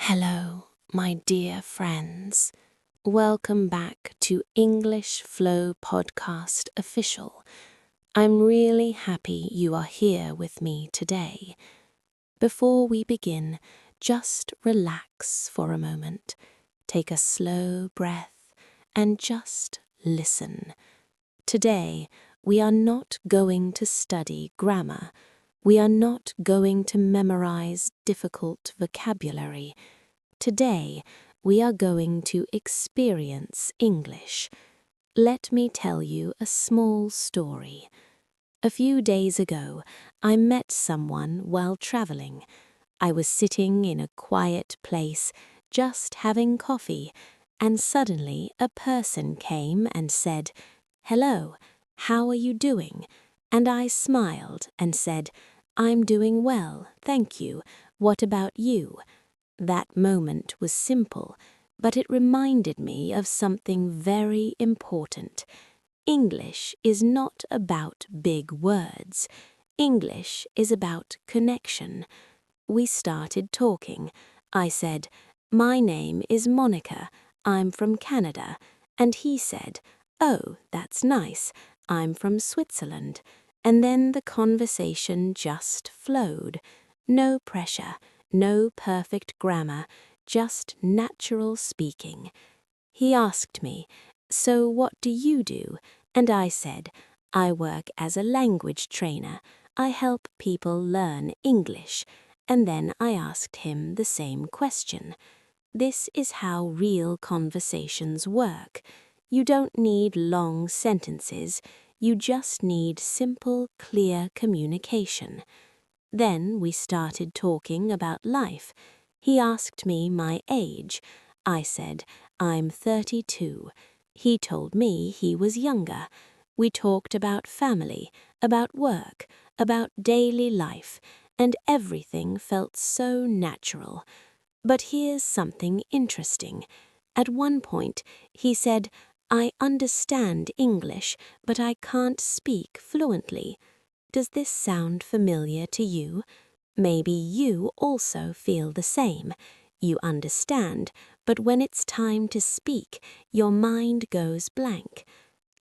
Hello, my dear friends. Welcome back to English Flow Podcast Official. I'm really happy you are here with me today. Before we begin, just relax for a moment. Take a slow breath and just listen. Today, we are not going to study grammar. We are not going to memorize difficult vocabulary. Today, we are going to experience English. Let me tell you a small story. A few days ago, I met someone while traveling. I was sitting in a quiet place, just having coffee, and suddenly a person came and said, "Hello, how are you doing?" And I smiled and said, "I'm doing well, thank you. What about you?" That moment was simple, but it reminded me of something very important. English is not about big words. English is about connection. We started talking. I said, "My name is Monica. I'm from Canada." And he said, "Oh, that's nice. I'm from Switzerland." And then the conversation just flowed. No pressure, no perfect grammar, just natural speaking. He asked me, "So what do you do?" And I said, "I work as a language trainer. I help people learn English." And then I asked him the same question. This is how real conversations work. You don't need long sentences. You just need simple, clear communication. Then we started talking about life. He asked me my age. I said, "I'm 32. He told me he was younger. We talked about family, about work, about daily life, and everything felt so natural. But here's something interesting. At one point, he said, "I understand English, but I can't speak fluently." Does this sound familiar to you? Maybe you also feel the same. You understand, but when it's time to speak, your mind goes blank.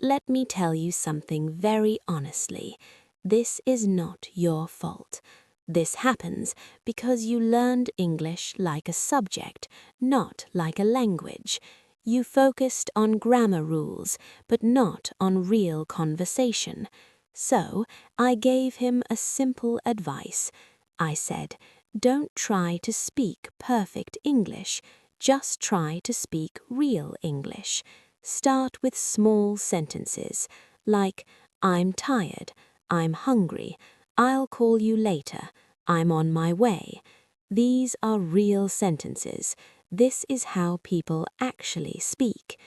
Let me tell you something very honestly. This is not your fault. This happens because you learned English like a subject, not like a language. You focused on grammar rules, but not on real conversation. So I gave him a simple advice. I said, "Don't try to speak perfect English. Just try to speak real English. Start with small sentences, like, 'I'm tired,' 'I'm hungry,' 'I'll call you later,' 'I'm on my way.' These are real sentences. This is how people actually speak."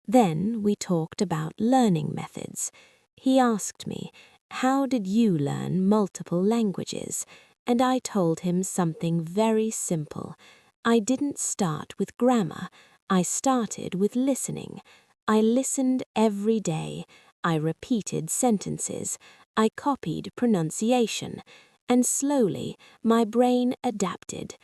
Then we talked about learning methods. He asked me, "How did you learn multiple languages?" And I told him something very simple. I didn't start with grammar. I started with listening. I listened every day. I repeated sentences. I copied pronunciation. And slowly, my brain adapted.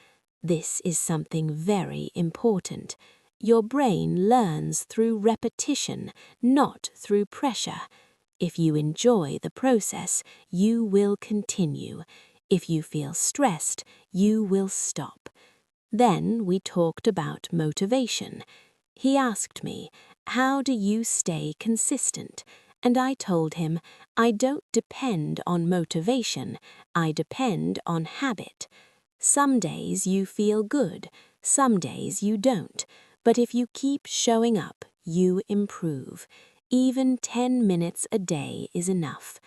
This is something very important. Your brain learns through repetition, not through pressure. If you enjoy the process, you will continue. If you feel stressed, you will stop. Then we talked about motivation. He asked me, "How do you stay consistent?" And I told him, "I don't depend on motivation, I depend on habit. Some days you feel good, some days you don't, but if you keep showing up, you improve. Even 10 minutes a day is enough."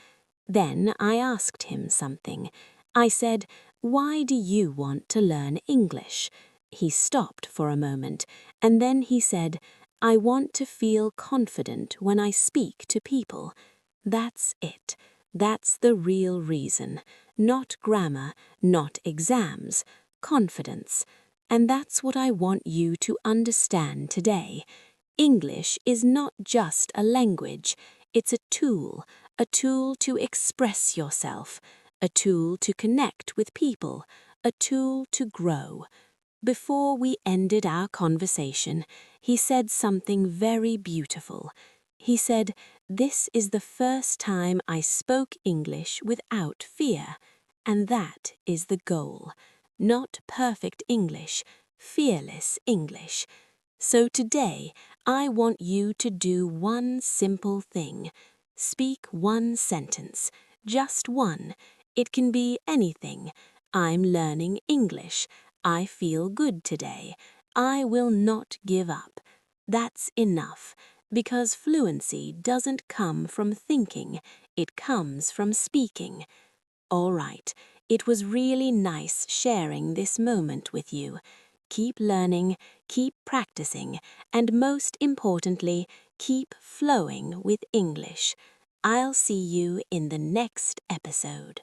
Then I asked him something. I said, "Why do you want to learn English?" He stopped for a moment, and then he said, "I want to feel confident when I speak to people." That's it. That's the real reason. Not grammar, not exams, confidence. And that's what I want you to understand today. English is not just a language. It's a tool to express yourself, a tool to connect with people, a tool to grow. Before we ended our conversation, he said something very beautiful. He said, "This is the first time I spoke English without fear, and that is the goal. Not perfect English, fearless English. So today, I want you to do one simple thing. Speak one sentence, just one. It can be anything. I'm learning English. I feel good today. I will not give up. That's enough, because fluency doesn't come from thinking, it comes from speaking. All right, it was really nice sharing this moment with you. Keep learning, keep practicing, and most importantly, keep flowing with English. I'll see you in the next episode.